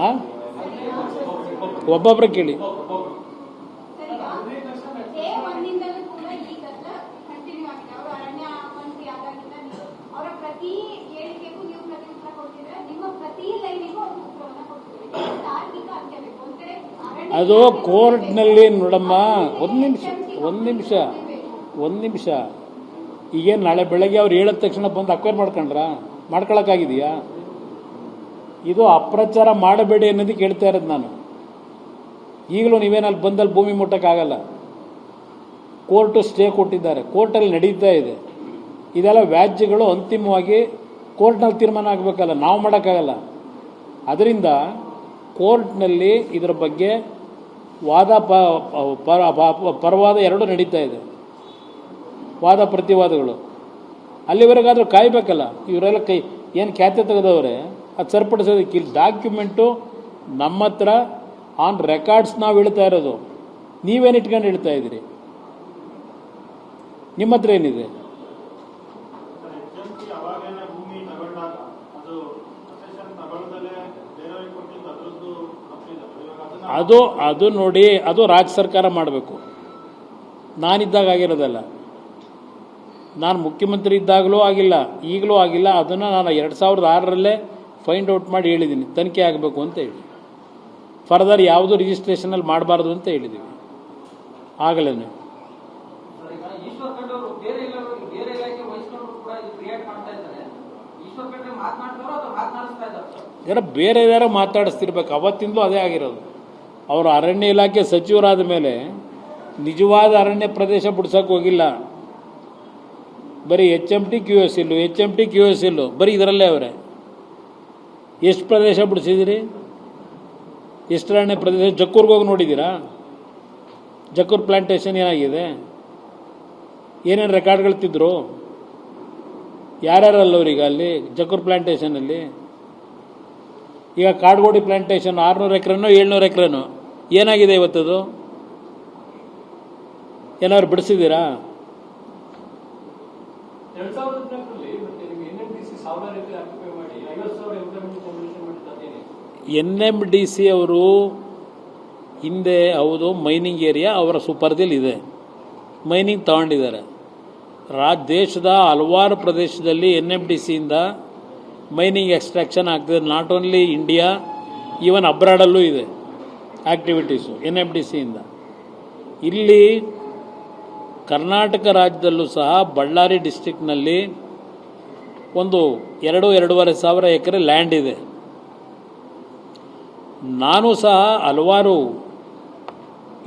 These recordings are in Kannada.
ಹಾಂ, ಒಬ್ಬೊಬ್ಬರು ಕೇಳಿ. ಅದು ಕೋರ್ಟ್ನಲ್ಲಿ ನೋಡಮ್ಮ, ಒಂದು ನಿಮಿಷ ಈಗೇನು ನಾಳೆ ಬೆಳಗ್ಗೆ ಅವ್ರು ಹೇಳಿದ ತಕ್ಷಣ ಬಂದು ಅಕ್ವೈರ್ ಮಾಡ್ಕೊಳಕ್ಕಾಗಿದೆಯಾ? ಇದು ಅಪ್ರಚಾರ ಮಾಡಬೇಡಿ ಅನ್ನೋದಕ್ಕೆ ಹೇಳ್ತಾ ಇರೋದು ನಾನು. ಈಗಲೂ ನೀವೇನಲ್ಲಿ ಬಂದಲ್ಲಿ ಭೂಮಿ ಮುಟ್ಟಕ್ಕಾಗಲ್ಲ. ಕೋರ್ಟು ಸ್ಟೇ ಕೊಟ್ಟಿದ್ದಾರೆ, ಕೋರ್ಟಲ್ಲಿ ನಡೀತಾ ಇದೆ. ಇದೆಲ್ಲ ವ್ಯಾಜ್ಯಗಳು ಅಂತಿಮವಾಗಿ ಕೋರ್ಟ್ನಲ್ಲಿ ತೀರ್ಮಾನ ಆಗಬೇಕಲ್ಲ, ನಾವು ಮಾಡೋಕ್ಕಾಗಲ್ಲ. ಅದರಿಂದ ಕೋರ್ಟ್ನಲ್ಲಿ ಇದರ ಬಗ್ಗೆ ವಾದ ಪರವಾದ ಎರಡೂ ನಡೀತಾ ಇದೆ, ವಾದ ಪ್ರತಿವಾದಗಳು. ಅಲ್ಲಿವರೆಗಾದರೂ ಕಾಯಬೇಕಲ್ಲ. ಇವರೆಲ್ಲ ಏನು ಖ್ಯಾತೆ ತೆಗೆದವ್ರೆ ಅದು ಸರಿಪಡಿಸೋದಕ್ಕೆ ಇಲ್ಲಿ ಡಾಕ್ಯುಮೆಂಟು ನಮ್ಮ ಹತ್ರ ಆನ್ ರೆಕಾರ್ಡ್ಸ್ ನಾವು ಹೇಳ್ತಾ ಇರೋದು. ನೀವೇನು ಇಟ್ಕೊಂಡು ಹೇಳ್ತಾ ಇದ್ದೀರಿ? ನಿಮ್ಮ ಹತ್ರ ಏನಿದೆ? ಅದು ನೋಡಿ, ಅದು ರಾಜ್ಯ ಸರ್ಕಾರ ಮಾಡಬೇಕು. ನಾನಿದ್ದಾಗ ಆಗಿರೋದಲ್ಲ. ನಾನು ಮುಖ್ಯಮಂತ್ರಿ ಇದ್ದಾಗಲೂ ಆಗಿಲ್ಲ, ಈಗಲೂ ಆಗಿಲ್ಲ. ಅದನ್ನು ನಾನು 2006ರಲ್ಲೇ ಫೈಂಡ್ ಔಟ್ ಮಾಡಿ ಹೇಳಿದ್ದೀನಿ, ತನಿಖೆ ಆಗಬೇಕು ಅಂತ ಹೇಳಿ. ಫರ್ದರ್ ಯಾವುದೂ ರಿಜಿಸ್ಟ್ರೇಷನಲ್ಲಿ ಮಾಡಬಾರ್ದು ಅಂತ ಹೇಳಿದ್ದೀವಿ ಆಗಲೇ. ಬೇರೆ ಯಾರೋ ಮಾತಾಡಿಸ್ತಿರ್ಬೇಕು. ಅವತ್ತಿಂದಲೂ ಅದೇ ಆಗಿರೋದು. ಅವರು ಅರಣ್ಯ ಇಲಾಖೆ ಸಚಿವರಾದ ಮೇಲೆ ನಿಜವಾದ ಅರಣ್ಯ ಪ್ರದೇಶ ಬಿಡ್ಸೋಕೆ ಹೋಗಿಲ್ಲ. ಬರೀ HMT QS ಬರೀ ಇದರಲ್ಲೇ ಅವರೇ. ಎಷ್ಟು ಪ್ರದೇಶ ಬಿಡಿಸಿದಿರಿ? ಎಷ್ಟು ಅರಣ್ಯ ಪ್ರದೇಶ? ಜಕ್ಕೂರ್ಗೆ ಹೋಗಿ ನೋಡಿದ್ದೀರಾ? ಜಕ್ಕೂರ್ ಪ್ಲಾಂಟೇಶನ್ ಏನಾಗಿದೆ? ಏನೇನು ರೆಕಾರ್ಡ್ಗಳು ತಿದ್ರು? ಯಾರ್ಯಾರಲ್ಲವ್ರೀಗ ಅಲ್ಲಿ ಜಕ್ಕೂರ್ ಪ್ಲಾಂಟೇಶನಲ್ಲಿ? ಈಗ ಕಾಡ್ಗೋಡಿ ಪ್ಲಾಂಟೇಶನ್ 600 ಎಕರೆನೋ 700 ಎಕರೆನೋ ಏನಾಗಿದೆ ಇವತ್ತದು? ಏನಾದ್ರು ಬಿಡಿಸಿದ್ದೀರಾ? NMDC ಅವರು ಹಿಂದೆ ಹೌದು ಮೈನಿಂಗ್ ಏರಿಯಾ ಅವರ ಸುಪರ್ದಿಲ್ ಇದೆ, ಮೈನಿಂಗ್ ತಗೊಂಡಿದ್ದಾರೆ. ದೇಶದ ಹಲವಾರು ಪ್ರದೇಶದಲ್ಲಿ NMDCಯಿಂದ ಮೈನಿಂಗ್ ಎಕ್ಸ್ಟ್ರಾಕ್ಷನ್ ಆಗ್ತದೆ. ನಾಟ್ ಓನ್ಲಿ ಇಂಡಿಯಾ, ಈವನ್ ಅಬ್ರಾಡಲ್ಲೂ ಇದೆ ಆ್ಯಕ್ಟಿವಿಟೀಸು NMDCಯಿಂದ. ಇಲ್ಲಿ ಕರ್ನಾಟಕ ರಾಜ್ಯದಲ್ಲೂ ಸಹ ಬಳ್ಳಾರಿ ಡಿಸ್ಟ್ರಿಕ್ನಲ್ಲಿ ಒಂದು 2-2.5 ಸಾವಿರ ಎಕರೆ ಲ್ಯಾಂಡ್ ಇದೆ. ನಾನು ಸಹ ಹಲವಾರು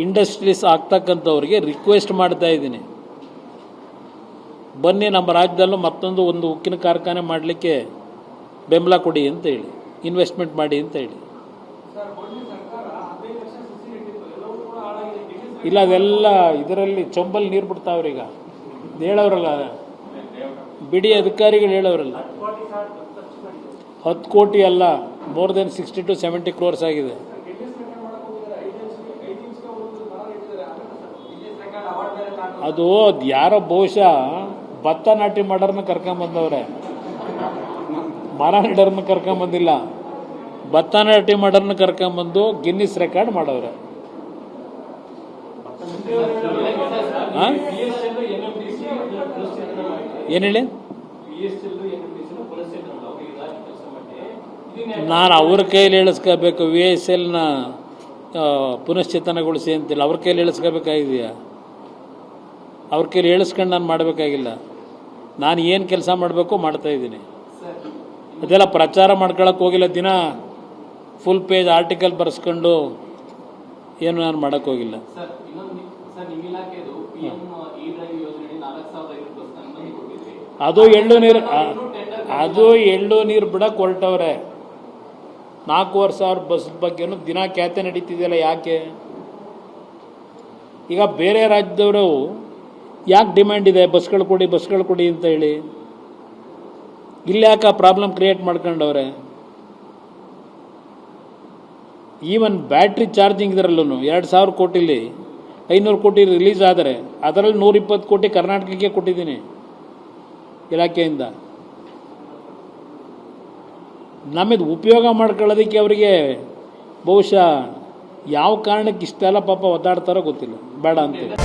ಇಂಡಸ್ಟ್ರೀಸ್ ಆಗ್ತಕ್ಕಂಥವ್ರಿಗೆ ರಿಕ್ವೆಸ್ಟ್ ಮಾಡ್ತಾ ಇದ್ದೀನಿ, ಬನ್ನಿ ನಮ್ಮ ರಾಜ್ಯದಲ್ಲೂ ಮತ್ತೊಂದು ಉಕ್ಕಿನ ಕಾರ್ಖಾನೆ ಮಾಡಲಿಕ್ಕೆ ಬೆಂಬಲ ಕೊಡಿ ಅಂತ ಹೇಳಿ, ಇನ್ವೆಸ್ಟ್ಮೆಂಟ್ ಮಾಡಿ ಅಂತ ಹೇಳಿ. ಇಲ್ಲ, ಅದೆಲ್ಲ ಇದರಲ್ಲಿ ಚೊಂಬಲ್ಲಿ ನೀರು ಬಿಡ್ತಾವ್ರೀಗ. ಹೇಳೋರಲ್ಲ, ಬಿಡಿ ಅಧಿಕಾರಿಗಳು ಹೇಳೋರಲ್ಲ. 10 ಕೋಟಿ ಅಲ್ಲ, ಮೋರ್ ದೆನ್ 60 to 70 crores ಆಗಿದೆ. ಅದು ಯಾರೋ ಬಹುಶಃ ಭತ್ತ ನಾಟಿ ಮಾಡೋರನ್ನ ಕರ್ಕೊಂಬಂದವ್ರೆ, ಮರ ನೆಡೋರನ್ನ ಕರ್ಕೊಂಬಂದಿಲ್ಲ. ಭತ್ತ ನಾಟಿ ಮಾಡೋರನ್ನ ಕರ್ಕೊಂಬಂದು ಗಿನ್ನಿಸ್ ರೆಕಾರ್ಡ್ ಮಾಡವ್ರೆ. ಏನು ಹೇಳಿ? ನಾನು ಅವ್ರ ಕೈಯಲ್ಲಿ ಹೇಳಿಸ್ಕೋಬೇಕು. VSLನ ಪುನಶ್ಚೇತನಗೊಳಿಸಿ ಅಂತಿಲ್ಲ, ಅವ್ರ ಕೈಯಲ್ಲಿ ಹೇಳಿಸ್ಕೋಬೇಕಾಗಿದೆಯಾ? ಅವ್ರ ಕೈಯಲ್ಲಿ ಹೇಳಿಸ್ಕೊಂಡು ನಾನು ಮಾಡಬೇಕಾಗಿಲ್ಲ. ನಾನು ಏನು ಕೆಲಸ ಮಾಡಬೇಕು ಮಾಡ್ತಾಯಿದ್ದೀನಿ. ಅದೆಲ್ಲ ಪ್ರಚಾರ ಮಾಡ್ಕೊಳಕ್ಕೆ ಹೋಗಿಲ್ಲ. ದಿನ ಫುಲ್ ಪೇಜ್ ಆರ್ಟಿಕಲ್ ಬರೆಸ್ಕೊಂಡು ಏನು ನಾನು ಮಾಡೋಕ್ಕೆ ಹೋಗಿಲ್ಲ. ಅದು ಎಳ್ಳು ನೀರು ಬಿಡಕ್ಕೆ ಹೊರಟವ್ರೆ. 4,500 ಬಸ್ ಬಗ್ಗೆನೂ ದಿನ ಖ್ಯಾತೆ ನಡೀತಿದೆಯಲ್ಲ, ಯಾಕೆ? ಈಗ ಬೇರೆ ರಾಜ್ಯದವರು ಯಾಕೆ ಡಿಮ್ಯಾಂಡ್ ಇದೆ ಬಸ್ಗಳು ಕೊಡಿ ಅಂತ ಹೇಳಿ? ಇಲ್ಲಿ ಯಾಕೆ ಪ್ರಾಬ್ಲಮ್ ಕ್ರಿಯೇಟ್ ಮಾಡ್ಕೊಂಡವ್ರೆ? ಈವನ್ ಬ್ಯಾಟ್ರಿ ಚಾರ್ಜಿಂಗ್ ಇದರಲ್ಲೂ 2,000 ಕೋಟಿಲಿ 500 ಕೋಟಿ ರಿಲೀಸ್ ಆದರೆ ಅದರಲ್ಲಿ 120 ಕೋಟಿ ಕರ್ನಾಟಕಕ್ಕೆ ಕೊಟ್ಟಿದ್ದೀನಿ ಇಲಾಖೆಯಿಂದ. ನಮ್ಮದು ಉಪಯೋಗ ಮಾಡ್ಕೊಳ್ಳೋದಕ್ಕೆ ಅವರಿಗೆ ಬಹುಶಃ ಯಾವ ಕಾರಣಕ್ಕೆ ಇಷ್ಟೆಲ್ಲ ಪಾಪ ಒದ್ದಾಡ್ತಾರೋ ಗೊತ್ತಿಲ್ಲ, ಬೇಡ ಅಂತೇಳಿ.